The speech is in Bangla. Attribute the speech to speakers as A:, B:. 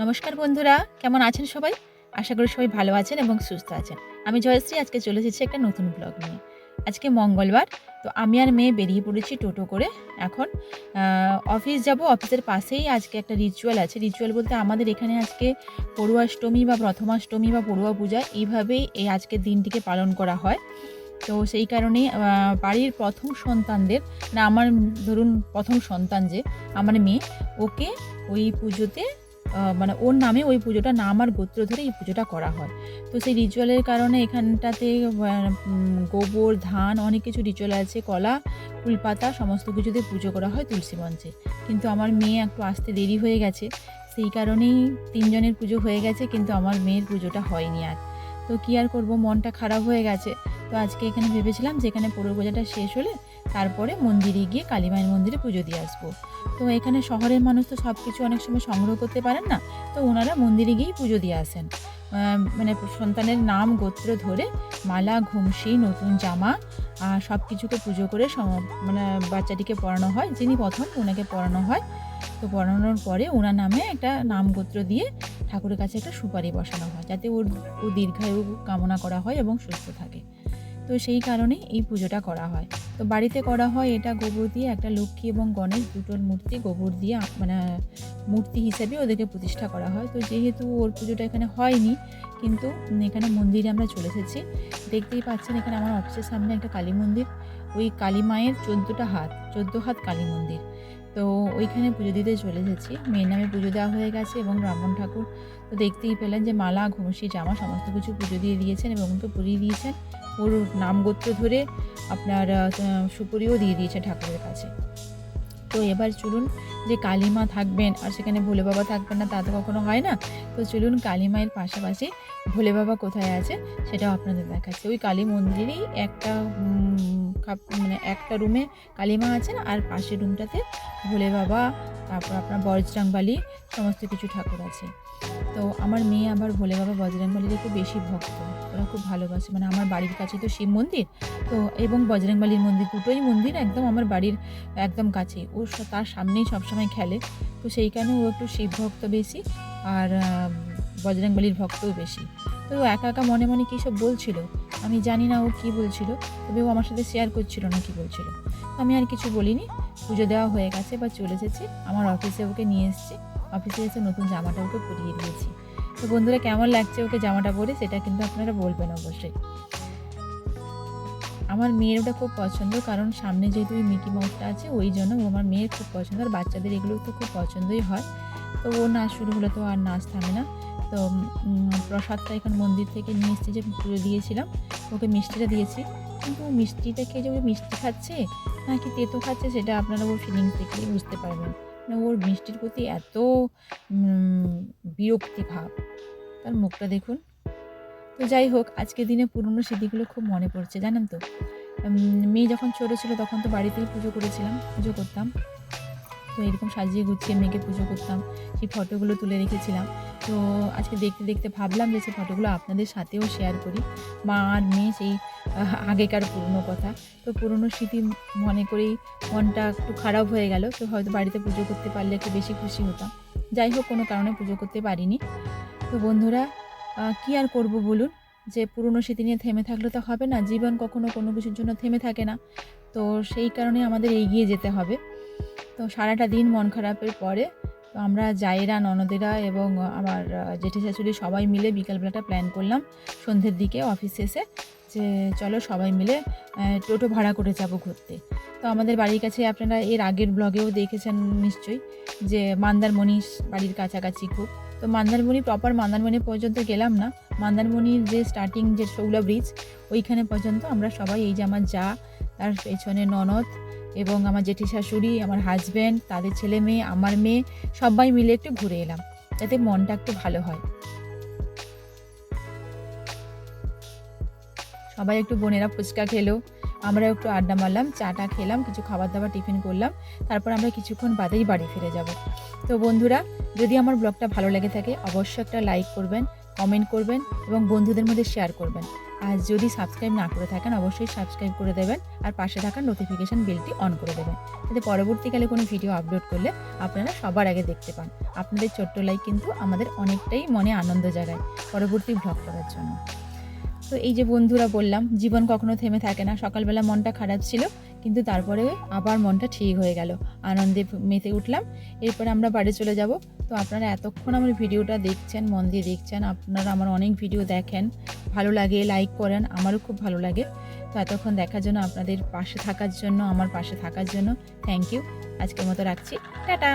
A: নমস্কার বন্ধুরা, কেমন আছেন সবাই? আশা করি সবাই ভালো আছেন এবং সুস্থ আছেন। আমি জয়শ্রী আজকে চলে এসেছি একটা নতুন ব্লগ নিয়ে। আজকে মঙ্গলবার, তো আমি আর মেয়ে বেরিয়ে পড়েছি টোটো করে। এখন অফিস যাব। অফিসের পাশেই আজকে একটা রিচুয়াল আছে। রিচুয়াল বলতে আমাদের এখানে আজকে পড়ুয়াষ্টমী বা প্রথমাষ্টমী বা পড়ুয়া পূজা এইভাবেই এই আজকের দিনটিকে পালন করা হয়। তো সেই কারণেই বাড়ির প্রথম সন্তানদের আমার ধরুন প্রথম সন্তান যে আমার মেয়ে, ওকে ওই পুজোতে মানে ওর নামে ওই পুজোটা নাম আর গোত্র ধরে এই পুজোটা করা হয়। তো সেই রিচুয়ালের কারণে এখানটাতে গোবর, ধান অনেক কিছু রিচুয়াল আছে, কলা, ফুলপাতা সমস্ত কিছু দিয়ে পুজো করা হয় তুলসী মঞ্চে। কিন্তু আমার মেয়ে একটু আসতে দেরি হয়ে গেছে, সেই কারণেই ৩ জনের পুজো হয়ে গেছে কিন্তু আমার মেয়ের পুজোটা হয়নি আর। তো কী আর করব, মনটা খারাপ হয়ে গেছে। তো আজকে এখানে ভেবেছিলাম যে এখানে পৌর পূজাটা শেষ হলে তারপরে মন্দিরে গিয়ে কালী মায়ের মন্দিরে পুজো দিয়ে আসবো। তো এখানে শহরের মানুষ তো সব কিছু অনেক সময় সংগ্রহ করতে পারেন না, তো ওনারা মন্দিরে গিয়েই পুজো দিয়ে আসেন। মানে সন্তানের নাম গোত্র ধরে মালা, ঘুমসি, নতুন জামা সব কিছুকে পুজো করে মানে বাচ্চাটিকে পড়ানো হয়। যিনি প্রথম ওনাকে পড়ানো হয়। তো পড়ানোর পরে ওনার নামে একটা নাম গোত্র দিয়ে ঠাকুরের কাছে একটা সুপারি বসানো হয়, যাতে ও দীর্ঘায়ু কামনা করা হয় এবং সুস্থ থাকে। তো সেই কারণেই এই পুজোটা করা হয়। তো বাড়িতে করা হয় এটা গোবর দিয়ে, একটা লক্ষ্মী এবং গণেশ দুটোর মূর্তি গোবর দিয়ে মানে মূর্তি হিসেবে ওদেরকে প্রতিষ্ঠা করা হয়। তো যেহেতু ওর পুজোটা এখানে হয়নি, কিন্তু এখানে মন্দিরে আমরা চলে এসেছি। দেখতেই পাচ্ছেন এখানে আমার অফিসের সামনে একটা কালী মন্দির, ওই কালী মায়ের 14 হাত কালী মন্দির। তো ওইখানে পুজো দিতে চলে এসেছি। মেয়ের নামে পুজো দেওয়া হয়ে গেছে এবং ব্রাহ্মণ ঠাকুর তো দেখতেই পেলেন যে মালা, ঘুমসি, জামা সমস্ত কিছু পুজো দিয়ে দিয়েছেন এবং তো পরিয়ে দিয়েছেন। ওর নাম গোত্র ধরে আপনার সুপুরিও দিয়ে দিয়েছে ঠাকুরের কাছে। তো এবার চলুন, যে কালী মা থাকবেন আর সেখানে ভোলে বাবা থাকবেন না তা তো কখনো হয় না। তো চলুন কালী মায়ের পাশাপাশি ভোলে বাবা কোথায় আছে সেটাও আপনাদের দেখাচ্ছি। ওই কালী মন্দিরেরই একটা মানে একটা রুমে কালী মা আছেন আর পাশের রুমটাতে ভোলে বাবা, তারপর আপনার বজরংবলী সমস্ত কিছু ঠাকুর আছে। তো আমার মেয়ে আবার ভোলে বাবা, বজরংবলীর একটু বেশি ভক্ত, ওরা খুব ভালোবাসে। মানে আমার বাড়ির কাছে তো শিব মন্দির তো এবং বজরংবলীর মন্দির, দুটোই মন্দির একদম আমার বাড়ির একদম কাছেই। ও তার সামনেই সবসময় খেলে। তো সেই কারণে ও একটু শিব ভক্ত বেশি আর বজরংবলীর ভক্তও বেশি। তো ও একা একা মনে মনে কী সব বলছিল, আমি জানি না ও কী বলছিল, তবে ও আমার সাথে শেয়ার করছিল না কী বলছিল। আমি আর কিছু বলিনি। পুজো দেওয়া হয়ে গেছে বা চলে এসেছি। আমার অফিসে ওকে নিয়ে এসেছি। অফিসে এসে নতুন জামাটা ওকে পরিয়ে দিয়েছি। তো বন্ধুরা, কেমন লাগছে ওকে জামাটা পরে সেটা কিন্তু আপনারা বলবেন অবশ্যই। আমার মেয়ের ওটা খুব পছন্দ, কারণ সামনে যেহেতু ওই মিকি মাউসটা আছে ওই জন্য ও আমার মেয়ের খুব পছন্দ। আর বাচ্চাদের এগুলো তো খুব পছন্দই হয়। তো ও নাচ শুরু হলে তো আর নাচ থামে না। তো প্রসাদটা এখানে মন্দির থেকে নিয়ে এসেছি, যে পুজো দিয়েছিলাম, ওকে মিষ্টিটা দিয়েছি। কিন্তু মিষ্টিটা খেয়ে যে ও মিষ্টি খাচ্ছে নাকি তেতো খাচ্ছে সেটা আপনারা ওর ফিলিংস দেখলেই বুঝতে পারবেন। মানে ওর মিষ্টির প্রতি এত বিরক্তি ভাব, তার মুখটা দেখুন। তো যাই হোক, আজকের দিনে পুরনো স্মৃতিগুলো খুব মনে পড়ছে, জানেন তো। মেয়ে যখন ছোটো ছিল তখন তো বাড়িতেই পুজো করতাম। তো এরকম সাজিয়ে গুছিয়ে মেয়েকে পুজো করতাম, সেই ফটোগুলো তুলে রেখেছিলাম। তো আজকে দেখতে দেখতে ভাবলাম যে সেই ফটোগুলো আপনাদের সাথেও শেয়ার করি। মা আর মেয়ে সেই আগেকার পুরনো কথা। তো পুরনো স্মৃতি মনে করেই মনটা একটু খারাপ হয়ে গেল। তো হয়তো বাড়িতে পুজো করতে পারলে একটু বেশি খুশি হতাম। যাই হোক, কোনো কারণে পুজো করতে পারিনি। তো বন্ধুরা, কী আর করব বলুন, যে পুরনো স্মৃতি নিয়ে থেমে থাকলে তো হবে না। জীবন কখনো কোনো কিছুর জন্য থেমে থাকে না। তো সেই কারণে আমাদের এগিয়ে যেতে হবে। তো সারাটা দিন মন খারাপের পরে তো আমরা জায়েরা, ননদেরা এবং আমার জেঠি শাশুড়ি সবাই মিলে বিকালবেলাটা প্ল্যান করলাম সন্ধ্যের দিকে অফিস শেষে, যে চলো সবাই মিলে টোটো ভাড়া করে যাব ঘুরতে। তো আমাদের বাড়ির কাছে আপনারা এর আগের ব্লগেও দেখেছেন নিশ্চয়ই, যে মন্দারমণি বাড়ির কাছাকাছি খুব। তো প্রপার মন্দারমণি পর্যন্ত গেলাম না। মন্দারমণির যে স্টার্টিং যে শৌলা ব্রিজ ওইখানে পর্যন্ত আমরা সবাই, এই যে আমার যা, তার পেছনে ননদ এবং আমার জেঠি শাশুড়ি, আমার হাজব্যান্ড, তাদের ছেলে মেয়ে, আমার মেয়ে, সবাই মিলে একটু ঘুরে এলাম, যাতে মনটা একটু ভালো হয়। সবাই একটু, বোনেরা ফুচকা খেলো, আমরা একটু আড্ডা মারলাম, চাটা খেলাম, কিছু খাবার দাবার টিফিন করলাম, তারপর আমরা কিছুক্ষণ বাদেই বাড়ি ফিরে যাব। তো বন্ধুরা, যদি আমার ব্লগটা ভালো লেগে থাকে অবশ্যই একটা লাইক করবেন, কমেন্ট করবেন এবং বন্ধুদের মধ্যে শেয়ার করবেন। আর যদি সাবস্ক্রাইব না করে থাকেন অবশ্যই সাবস্ক্রাইব করে দেবেন আর পাশে থাকা নোটিফিকেশান বেলটি অন করে দেবেন, যাতে পরবর্তীকালে কোনো ভিডিও আপলোড করলে আপনারা সবার আগে দেখতে পান। আপনাদের ছোট্ট লাইক কিন্তু আমাদের অনেকটাই মনে আনন্দ জাগায় পরবর্তী ব্লগ করার জন্য। তো এই যে বন্ধুরা বললাম, জীবন কখনো থেমে থাকে না। সকালবেলা মনটা খারাপ ছিল, কিন্তু তারপরে আবার মনটা ঠিক হয়ে গেল, আনন্দে মেতে উঠলাম। এরপরে আমরা বাড়ি চলে যাব। তো আপনারা এতক্ষণ আমার ভিডিওটা দেখছেন, মন দিয়ে দেখছেন। আপনারা আমার অনেক ভিডিও দেখেন, ভালো লাগে, লাইক করেন, আমারও খুব ভালো লাগে। তো এতক্ষণ দেখার জন্য, আপনাদের পাশে থাকার জন্য, আমার পাশে থাকার জন্য থ্যাংক ইউ। আজকের মতো রাখছি, টাটা।